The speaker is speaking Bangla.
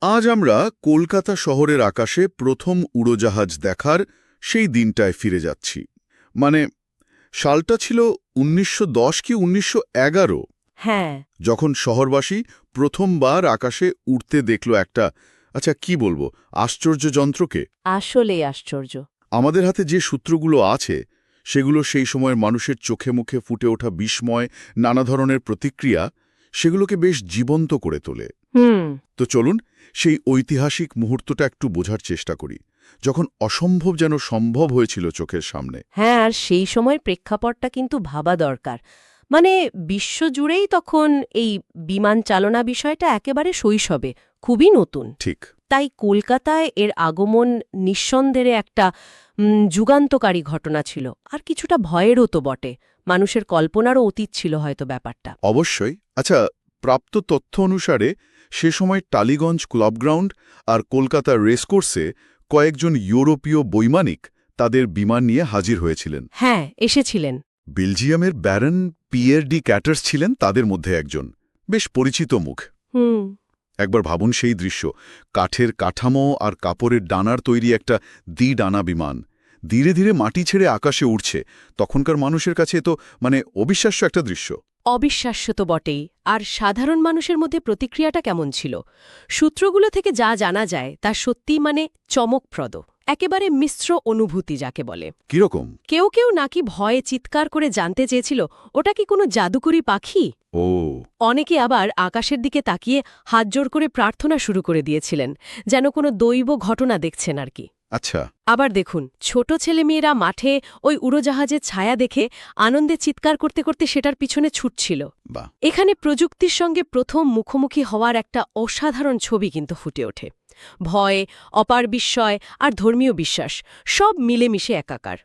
আজ আমরা কলকাতা শহরের আকাশে প্রথম উড়োজাহাজ দেখার সেই দিনটায় ফিরে যাচ্ছি। মানে সালটা ছিল ১৯১০ কি ১৯১১, হ্যাঁ, যখন শহরবাসী প্রথমবার আকাশে উড়তে দেখল একটা, আচ্ছা কি বলবো, আশ্চর্য যন্ত্রকে। আসলেই আশ্চর্য। আমাদের হাতে যে সূত্রগুলো আছে সেগুলো সেই সময়ের মানুষের চোখে মুখে ফুটে ওঠা বিস্ময়, নানা ধরনের প্রতিক্রিয়া, সেগুলোকে বেশ জীবন্ত করে তোলে। হুম। তো চলুন সেই ঐতিহাসিক মুহূর্তটা একটু বোঝার চেষ্টা করি, যখন অসম্ভব যেন সম্ভব হয়েছিল চোখের সামনে। হ্যাঁ, আর সেই সময়ের প্রেক্ষাপটটা কিন্তু ভাবা দরকার। মানে বিশ্বজুড়েই তখন এই বিমান চালনা বিষয়টা একেবারে শৈশবে, খুবই নতুন। ঠিক। তাই কলকাতায় এর আগমন নিঃসন্দেহে একটা যুগান্তকারী ঘটনা ছিল, আর কিছুটা ভয়েরও তো বটে। মানুষের কল্পনারও অতীত ছিল হয়তো ব্যাপারটা। অবশ্যই। আচ্ছা, প্রাপ্ত তথ্য অনুসারে সে সময় টালিগঞ্জ ক্লাবগ্রাউন্ড আর কলকাতার রেসকোর্সে কয়েকজন ইউরোপীয় বৈমানিক তাদের বিমান নিয়ে হাজির হয়েছিলেন। হ্যাঁ, এসেছিলেন। বেলজিয়ামের ব্যারন পিয়ের ডি ক্যাটার্স ছিলেন তাদের মধ্যে একজন, বেশ পরিচিত মুখ। হুম। একবার ভাবুন সেই দৃশ্য, কাঠের কাঠামো আর কাপড়ের ডানার তৈরি একটা দ্বিডানা বিমান ধীরে ধীরে মাটি ছেড়ে আকাশে উড়ছে। তখনকার মানুষের কাছে তো অবিশ্বাস্য একটা দৃশ্য। অবিশ্বাস্য তো বটেই। আর সাধারণ মানুষের মধ্যে প্রতিক্রিয়াটা কেমন ছিল? সূত্রগুলো থেকে যা জানা যায় তা সত্যিই চমকপ্রদ, একেবারে মিশ্র অনুভূতি যাকে বলে। কিরকম? কেউ কেউ নাকি ভয়ে চিৎকার করে জানতে চেয়েছিল ওটা কি কোনো জাদুকরি পাখি। ও, অনেকে আবার আকাশের দিকে তাকিয়ে হাতজোড় করে প্রার্থনা শুরু করে দিয়েছিলেন, যেন কোনো দৈব ঘটনা দেখছেন আর কি। আচ্ছা। আবার দেখুন, ছোট ছেলেমেয়েরা মাঠে ওই উড়োজাহাজের ছায়া দেখে আনন্দে চিৎকার করতে করতে সেটার পিছনে ছুটছিল। বাহ। এখানে প্রযুক্তির সঙ্গে প্রথম মুখোমুখি হওয়ার একটা অসাধারণ ছবি কিন্তু ফুটে ওঠে। ভয়, অপার বিস্ময় আর ধর্মীয় বিশ্বাস সব মিলেমিশে একাকার।